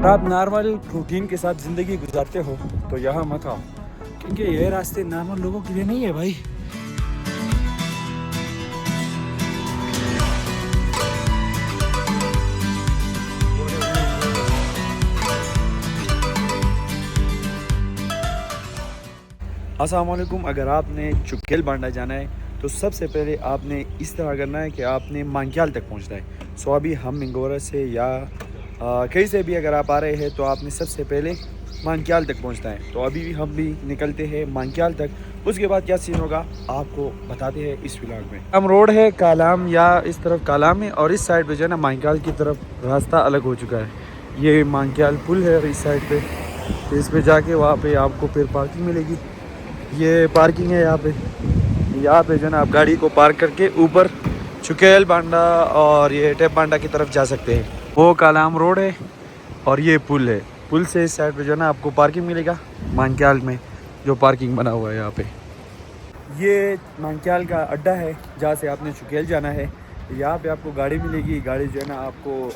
अगर आप normal routine के साथ ज़िंदगी गुजारते हो तो यहाँ मत आओ, क्योंकि ये रास्ते नॉर्मल लोगों के लिए नहीं है भाई। अस्सलाम वालेकुम। अगर आपने चुकेल बांडा जाना है तो सबसे पहले आपने इस तरह करना है कि आपने मांग्याल तक पहुंचना है। सो अभी हम मिंगोरा से या कहीं से भी अगर आप आ रहे हैं तो आपने सबसे पहले मांग्याल तक पहुंचना है। तो अभी हम भी निकलते हैं मांग्याल तक। उसके बाद क्या सीन होगा आपको बताते हैं इस व्लॉग में। हम रोड है कालाम, या इस तरफ कालाम है और इस साइड पे जो है ना मांग्याल की तरफ रास्ता अलग हो चुका है। ये मांग्याल पुल है और इस साइड पे, तो इस पर जाके वहाँ पे आपको फिर पार्किंग मिलेगी। ये पार्किंग है यहाँ पे जो है ना आप गाड़ी को पार्क करके ऊपर चुकेल बांडा और ये टेप बांडा की तरफ जा सकते हैं। वो कालाम रोड है और ये पुल है। पुल से इस साइड पे जो है ना आपको पार्किंग मिलेगा मांग्याल में, जो पार्किंग बना हुआ है यहाँ पे। ये मांग्याल का अड्डा है जहाँ से आपने चुकेल जाना है। यहाँ पे आपको गाड़ी मिलेगी। गाड़ी जो है ना आपको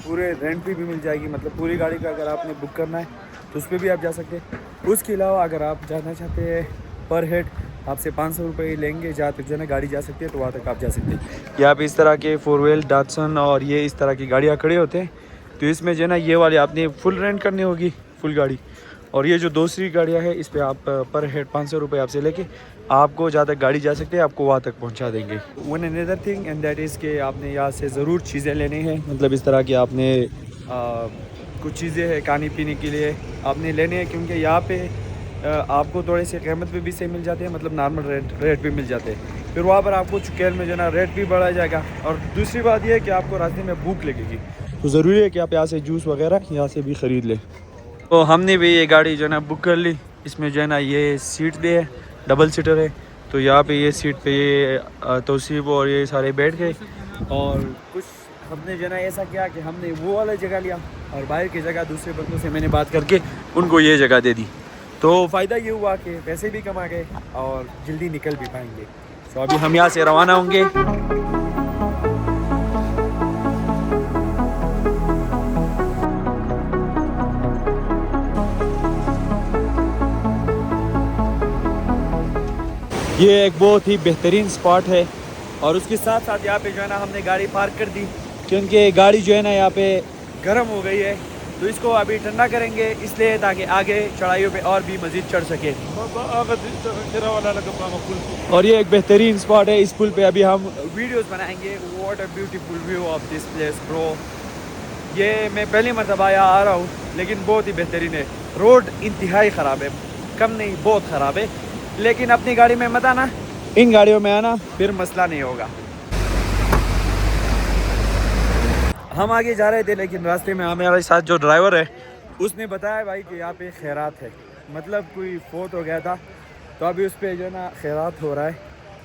पूरे रेंट पे भी मिल जाएगी, मतलब पूरी गाड़ी का अगर आपने बुक करना है तो उस पर भी आप जा सकते हैं। उसके अलावा अगर आप जाना चाहते हैं पर हेड आपसे 500 रुपये लेंगे, जहाँ तक जो है ना गाड़ी जा सकती है तो वहाँ तक आप जा सकते हैं। यहाँ पे इस तरह के 4 व्हील डाटसन और ये इस तरह की गाड़ियाँ खड़े होते हैं। तो इसमें जो है ना ये वाली आपने फुल रेंट करनी होगी, फुल गाड़ी। और ये जो दूसरी गाड़ियाँ है इस पर आप पर हेड 500 रुपये आपसे लेके आपको जहाँ तक गाड़ी जा सकते हैं आपको वहाँ तक पहुँचा देंगे। One another thing and that is के आपने यहाँ से ज़रूर चीज़ें लेनी है, मतलब इस तरह की आपने कुछ चीज़ें हैं खाने पीने के लिए आपने लेने हैं, क्योंकि यहाँ पे आपको थोड़े से कीमत पे भी सही मिल जाते हैं, मतलब नॉर्मल रेट भी मिल जाते हैं। फिर वहाँ पर आपको चुकेल में जो ना रेट भी बढ़ा जाएगा। और दूसरी बात यह है कि आपको रास्ते में भूख लगेगी, तो ज़रूरी है कि आप यहाँ से जूस वगैरह यहाँ से भी ख़रीद लें। तो हमने भी ये गाड़ी जो है ना बुक कर ली। इसमें जो है ना ये सीट भी है, डबल सीटर है। तो यहाँ पे ये सीट पे ये तौसीब और ये सारे बैठ गए। और कुछ हमने जो है ना ऐसा किया कि हमने वो वाला जगह लिया और बाहर की जगह दूसरे बंदों से मैंने बात करके उनको ये जगह दे दी। तो फ़ायदा ये हुआ कि पैसे भी कमा गए और जल्दी निकल भी पाएंगे। तो अभी हम यहाँ से रवाना होंगे। ये एक बहुत ही बेहतरीन स्पॉट है और उसके साथ साथ यहाँ पे जो है ना हमने गाड़ी पार्क कर दी, क्योंकि गाड़ी जो है ना यहाँ पे गर्म हो गई है। तो इसको अभी ठंडा करेंगे इसलिए ताकि आगे चढ़ाइयों पे और भी मज़ीद चढ़ सके। और ये एक बेहतरीन स्पॉट है। इस पुल पे अभी हम वीडियोस बनाएंगे। What a beautiful view of this place bro. ये मैं पहली मरतबा यहाँ आ रहा हूँ, लेकिन बहुत ही बेहतरीन है। रोड इंतहाई ख़राब है, कम नहीं बहुत ख़राब है, लेकिन अपनी गाड़ी में मत आना, इन गाड़ियों में आना फिर मसला नहीं होगा। हम आगे जा रहे थे लेकिन रास्ते में हमारे साथ जो ड्राइवर है उसने बताया भाई कि यहाँ पे खैरात है, मतलब कोई फोत हो गया था तो अभी उस पर जो है ना खैरात हो रहा है।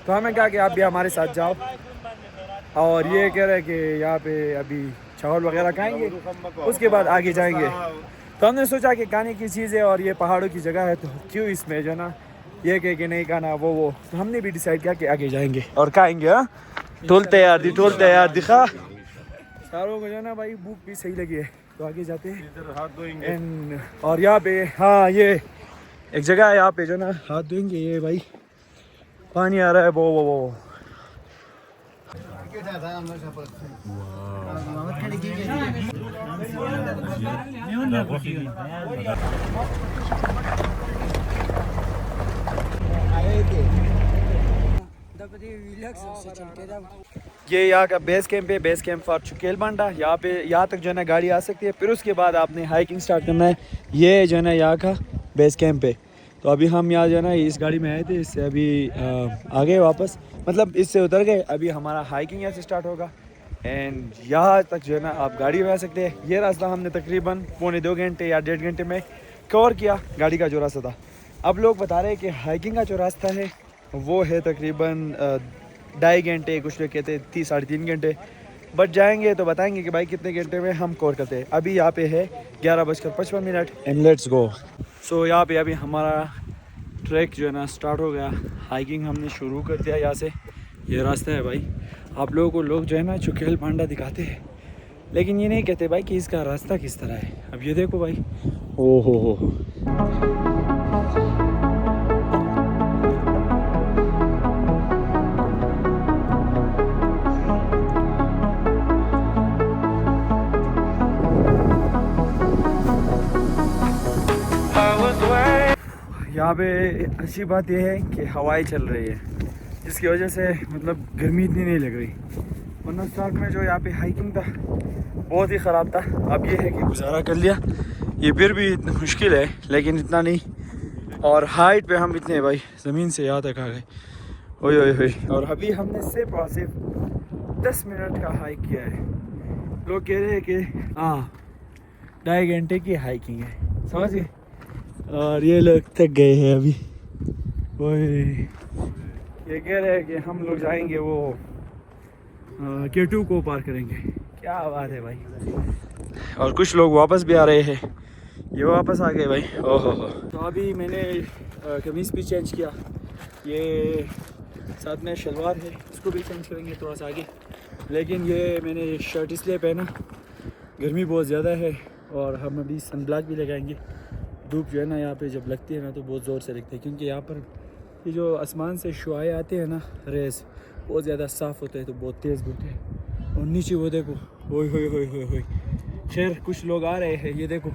तो हमें कहा कि आप भी हमारे साथ जाओ, और ये कह रहे हैं कि यहाँ पे अभी चावल वगैरह खाएंगे उसके बाद आगे जाएंगे। तो हमने सोचा कि खाने की चीज़ है और ये पहाड़ों की जगह है तो क्यों इसमें जो है ना ये कह के नहीं खाना वो। तो हमने भी डिसाइड किया कि आगे जाएंगे और खाएंगे। हाँ टोलते यार दिखा सारों को जो ना भाई भूख भी सही लगी है तो आगे जाते हैं। और यहाँ पे हाँ ये एक जगह है, यहाँ पे जो ना हाथ धोएंगे। ये भाई पानी आ रहा है वो ये यहाँ का बेस कैंप है, बेस कैंप फॉर चुकेल बांडा। यहाँ तक जो है ना गाड़ी आ सकती है। फिर उसके बाद आपने हाइकिंग स्टार्ट करना है। ये जो है ना यहाँ का बेस कैंप है। तो अभी हम यहाँ जो है ना इस गाड़ी में आए थे, इससे अभी आ गए वापस, मतलब इससे उतर गए। अभी हमारा हाइकिंग यहाँ से स्टार्ट होगा एंड यहाँ तक जो है ना आप गाड़ी में आ सकते हैं। ये रास्ता हमने तकरीबन 1.25 घंटे या 1.5 घंटे में कवर किया, गाड़ी का जो रास्ता था। अब लोग बता रहे हैं कि हाइकिंग का जो रास्ता है वो है तकरीबन 2.5 घंटे, कुछ लोग कहते हैं 3-3.5 घंटे। बट जाएंगे तो बताएंगे कि भाई कितने घंटे में हम कवर करते हैं। अभी यहाँ पे है 11:55 एंड लेट्स गो। सो यहाँ पे अभी हमारा ट्रैक जो है ना स्टार्ट हो गया। हाइकिंग हमने शुरू कर दिया यहाँ से। ये रास्ता है भाई। आप लोगों को लोग जो है ना चुकेल बांडा दिखाते हैं लेकिन ये नहीं कहते भाई कि इसका रास्ता किस तरह है। अब ये देखो भाई, ओ हो यहाँ पे अच्छी बात यह है कि हवाएं चल रही है, जिसकी वजह से मतलब गर्मी इतनी नहीं लग रही। वरना स्टार्ट में जो यहाँ पे हाइकिंग था बहुत ही ख़राब था। अब ये है कि गुजारा कर लिया। ये फिर भी इतना मुश्किल है लेकिन इतना नहीं। और हाइट पे हम इतने भाई ज़मीन से यहाँ तक आ गए, ओए ओए ओए। और अभी हमने सिर्फ और सिर्फ 10 मिनट का हाइक किया है। लोग कह रहे हैं कि 2.5 घंटे की हाइकिंग है, समझ गए। और ये लोग थक गए हैं अभी, ओए। ये कह रहे हैं कि हम लोग जाएंगे वो K2 को पार करेंगे। क्या बात है भाई। और कुछ लोग वापस भी आ रहे हैं, ये वापस आ गए भाई, ओहो हो। तो अभी मैंने कमीज़ भी चेंज किया, ये साथ में शलवार है, इसको भी चेंज करेंगे थोड़ा सा आगे। लेकिन ये मैंने शर्ट इसलिए पहना, गर्मी बहुत ज़्यादा है और हम अभी सन ब्लॉक भी लगाएंगे। धूप जो है ना यहाँ पे जब लगती है ना तो बहुत ज़ोर से लगती है, क्योंकि यहाँ पर ये जो आसमान से शुआएं आते हैं ना, रेस बहुत ज़्यादा साफ़ होते हैं तो बहुत तेज़ होते हैं। और नीचे वो देखो, ओए होए होए होए होए। खैर कुछ लोग आ रहे हैं, ये देखो।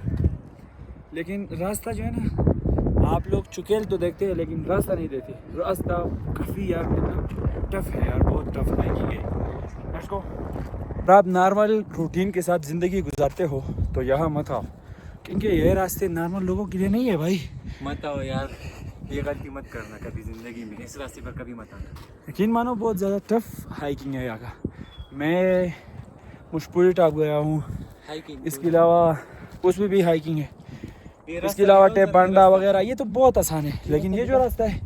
लेकिन रास्ता जो है ना, आप लोग चुकेल तो देखते हैं लेकिन रास्ता नहीं देते। रास्ता काफ़ी यार मतलब टफ़ है यार, बहुत टफ़ हाइकिंग है। इसको अगर आप नॉर्मल रूटीन के साथ ज़िंदगी गुजारते हो तो यहाँ मत आओ, क्योंकि ये रास्ते नॉर्मल लोगों के लिए नहीं है भाई। मत आओ यार, ये गलती मत करना कभी ज़िंदगी में, इस रास्ते पर कभी मत आना। यकीन मानो बहुत ज़्यादा टफ हाइकिंग है यहाँ का। मैं मुशपुरी टॉप गया हूँ, इसके अलावा उसमें भी हाइकिंग है, इसके अलावा टेप बांडा वगैरह, ये तो बहुत आसान है। लेकिन ये जो रास्ता है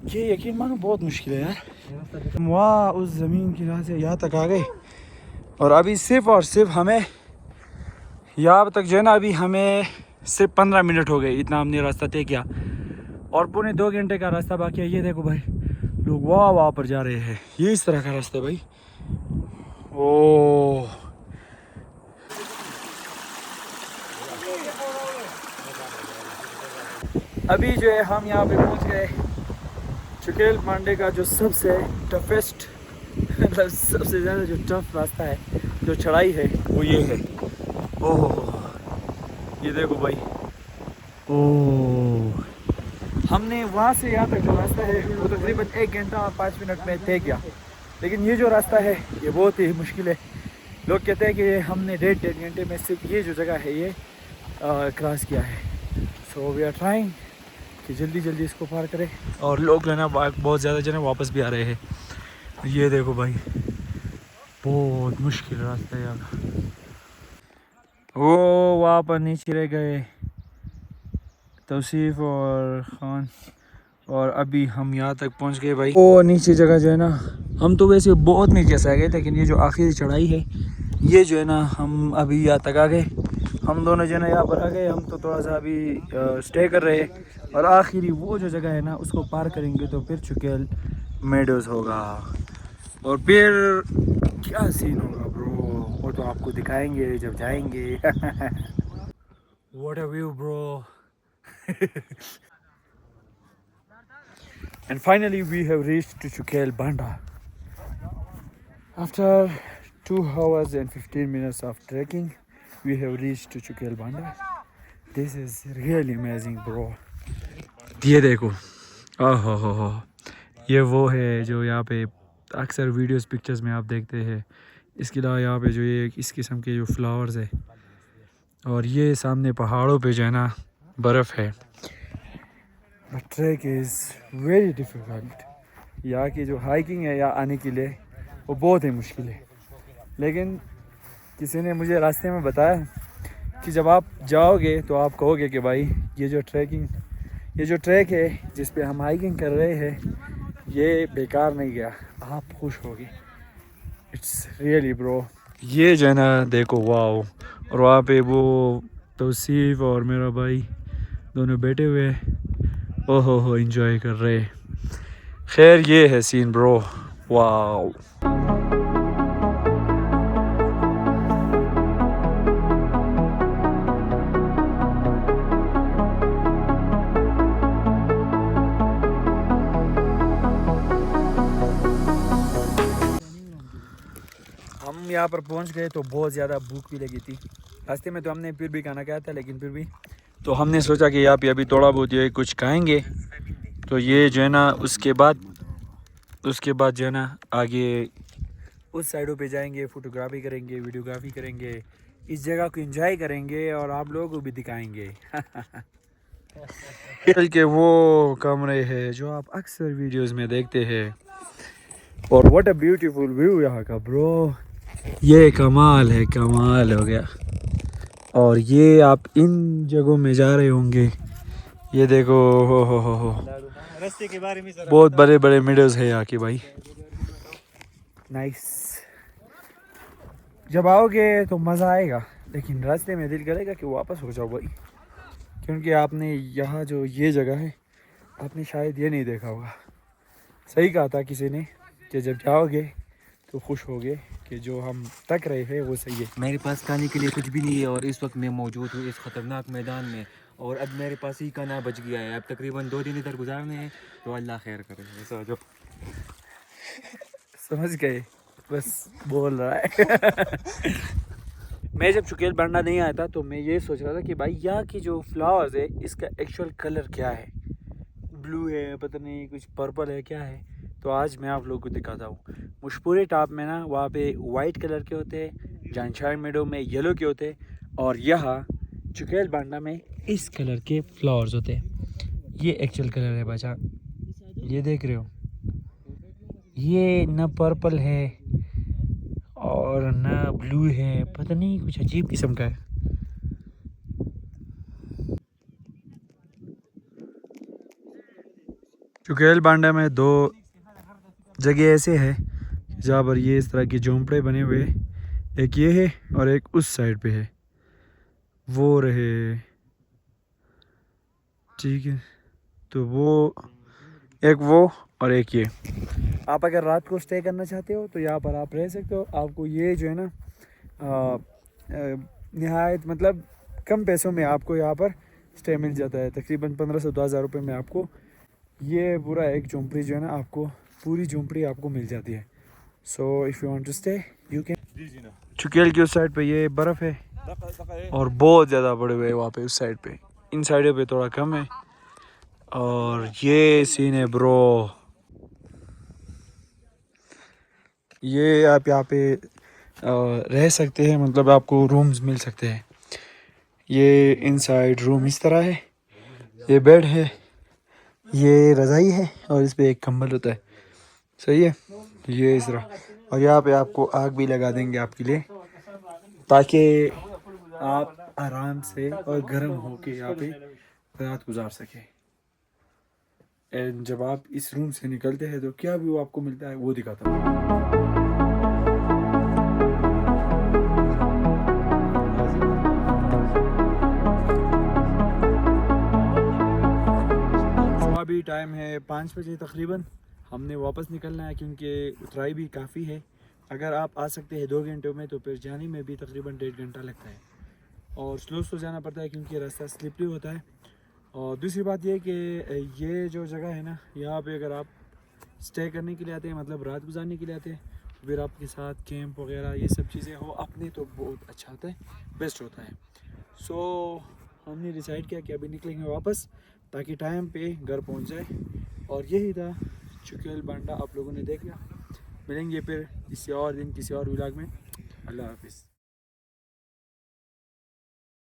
ये यकीन मानो बहुत मुश्किल है यार। वाह, उस ज़मीन की राह से यहाँ तक आ गए और अभी सिर्फ और सिर्फ हमें यहाँ तक जो है ना, अभी हमें सिर्फ 15 मिनट हो गए, इतना हमने रास्ता तय किया और पौने 2 घंटे का रास्ता बाकी है। ये देखो भाई, लोग वहाँ पर जा रहे हैं। ये इस तरह का रास्ता है भाई। ओ अभी जो है हम यहाँ पे पहुँच गए। चुकेल बांडे का जो सबसे टफेस्ट मतलब सबसे ज़्यादा जो टफ रास्ता है, जो चढ़ाई है, वो ये है। ओह ये देखो भाई, ओह। हमने वहाँ से यहाँ तक जो रास्ता है वो तकरीबन 1 घंटा और 5 मिनट में तय किया। लेकिन ये जो रास्ता है ये बहुत ही मुश्किल है। लोग कहते हैं कि हमने 1.5 घंटे में सिर्फ ये जो जगह है ये क्रॉस किया है। सो वी आर ट्राइंग कि जल्दी जल्दी इसको पार करें। और लोग जो है ना बहुत ज़्यादा जो है वापस भी आ रहे हैं। ये देखो भाई, बहुत मुश्किल रास्ता है यहाँ। वो वहाँ पर नीचे रह गए तौसीफ और खान, और अभी हम यहाँ तक पहुँच गए भाई। वो नीचे जगह जो है ना, हम तो वैसे बहुत नीचे से आ गए, लेकिन ये जो आखिरी चढ़ाई है ये जो है ना, हम अभी यहाँ तक आ गए। हम दोनों जो है ना यहाँ पर आ गए। हम तो थोड़ा सा अभी स्टे कर रहे हैं और आखिरी वो जो जगह है ना उसको पार करेंगे तो फिर चुकेल मेडोज़ होगा। और फिर क्या सीन होगा ब्रो, वो तो आपको दिखाएंगे जब जाएंगे। What a view bro. And finally we have reached to Chukel Banda. After 2 hours and 15 minutes of trekking, we have reached to Chukel Banda. This is really amazing bro. ये देखो, ओहो हो, ये वो है जो यहाँ पे अक्सर वीडियोस पिक्चर्स में आप देखते हैं। इसके अलावा यहाँ पे जो ये इस किस्म के जो फ्लावर्स है, और ये सामने पहाड़ों पे जो है ना बर्फ़ है। But track is very difficult. यहाँ की जो हाइकिंग है यहाँ आने के लिए वो बहुत ही मुश्किल है। लेकिन किसी ने मुझे रास्ते में बताया कि जब आप जाओगे तो आप कहोगे कि भाई ये जो ट्रैक है जिस पे हम हाइकिंग कर रहे हैं ये बेकार नहीं गया, आप खुश होगे। It's really bro. ये जो है ना देखो, वाओ। और वहाँ पे वो तौसीफ और मेरा भाई दोनों बैठे हुए ओहो हो एंजॉय कर रहे। खैर ये है सीन ब्रो, वाओ। हम यहाँ पर पहुँच गए तो बहुत ज़्यादा भूख भी लगी थी। रास्ते में तो हमने फिर भी खाना खाया था, लेकिन फिर भी तो हमने सोचा कि यहाँ पे अभी थोड़ा बहुत ये कुछ खाएंगे। तो ये जो है ना उसके बाद जो है ना आगे उस साइडों पे जाएंगे, फ़ोटोग्राफी करेंगे, वीडियोग्राफी करेंगे, इस जगह को एंजॉय करेंगे और आप लोगों को भी दिखाएंगे। खेल के वो कमरे हैं जो आप अक्सर वीडियोस में देखते हैं। और व्हाट अ ब्यूटीफुल व्यू यहाँ का ब्रो, ये कमाल है, कमाल हो गया। और ये आप इन जगहों में जा रहे होंगे, ये देखो हो रास्ते के बारे में बहुत बड़े बड़े मीडोज है यहाँ की भाई। नाइस, जब आओगे तो मज़ा आएगा, लेकिन रास्ते में दिल करेगा कि वापस हो जाओ भाई, क्योंकि आपने यहाँ जो ये जगह है आपने शायद ये नहीं देखा होगा। सही कहा था किसी ने कि जब जाओगे तो खुश होगे कि जो हम तक रहे हैं वो सही है। मेरे पास खाने के लिए कुछ भी नहीं है और इस वक्त मैं मौजूद हूँ इस ख़तरनाक मैदान में, और अब मेरे पास ही खाना बच गया है। अब तकरीबन 2 दिन इधर गुजारने हैं, तो अल्लाह खैर करे। ऐसा जो समझ गए, बस बोल रहा है। मैं जब चुकेल बांडा नहीं आया था तो मैं ये सोच रहा था कि भाई यहाँ की जो फ्लावर्स है इसका एक्चुअल कलर क्या है, ब्लू है, पता नहीं कुछ पर्पल है, क्या है। तो आज मैं आप लोगों को दिखाता हूँ। मुशपूरे टॉप में ना वहाँ पे वाइट कलर के होते हैं, जानशार मेडो में येलो के होते हैं, और यहाँ चुकेल बांडा में इस कलर के फ्लावर्स होते हैं। ये एक्चुअल कलर है बच्चा, ये देख रहे हो, ये न पर्पल है और न ब्लू है, पता नहीं कुछ अजीब किस्म का है। चुकेल बांडा में 2 जगह ऐसे है जहाँ पर ये इस तरह के झोंपड़े बने हुए हैं। एक ये है और एक उस साइड पे है, वो रहे, ठीक है। तो वो एक वो और एक ये। आप अगर रात को स्टे करना चाहते हो तो यहाँ पर आप रह सकते हो। आपको ये जो है ना निहायत मतलब कम पैसों में आपको यहाँ पर स्टे मिल जाता है। तकरीबन 1500-2000 रुपये में आपको ये पूरा एक झोंपड़ी जो है ना, आपको पूरी झोंपड़ी आपको मिल जाती है। So if you want to stay you can. चुकेल की उस साइड पे ये बर्फ़ है और बहुत ज़्यादा बड़े हुए वहाँ पे उस साइड पे, इन साइडों पे थोड़ा कम है। और ये सीन है ब्रो, ये आप यहाँ पे रह सकते हैं, मतलब आपको रूम्स मिल सकते हैं। ये इनसाइड रूम इस तरह है, ये बेड है, ये रज़ाई है और इस पे एक कंबल होता है, सही है। ये इस तरह, और यहाँ पे आपको आग भी लगा देंगे आपके लिए, ताकि आप आराम से और गर्म होके यहाँ पे रात गुजार सकें। एंड जब आप इस रूम से निकलते हैं तो क्या व्यू आपको मिलता है वो दिखाता हूँ। अभी टाइम है 5 बजे तकरीबन, हमने वापस निकलना है क्योंकि उतराई भी काफ़ी है। अगर आप आ सकते हैं 2 घंटों में, तो फिर जाने में भी तकरीबन 1.5 घंटा लगता है और स्लो जाना पड़ता है क्योंकि रास्ता स्लिपरी होता है। और दूसरी बात ये कि ये जो जगह है ना, यहाँ पे अगर आप स्टे करने के लिए आते हैं, मतलब रात गुजारने के लिए आते हैं, फिर आपके साथ कैंप वगैरह ये सब चीज़ें हो अपने, तो बहुत अच्छा होता है, बेस्ट होता है। सो हमने डिसाइड किया कि अभी निकलेंगे वापस ताकि टाइम पे घर पहुंच जाए। और यही था चुकेल बांडा, आप लोगों ने देख लिया। मिलेंगे फिर किसी और दिन किसी और व्लॉग में। अल्लाह हाफिज़।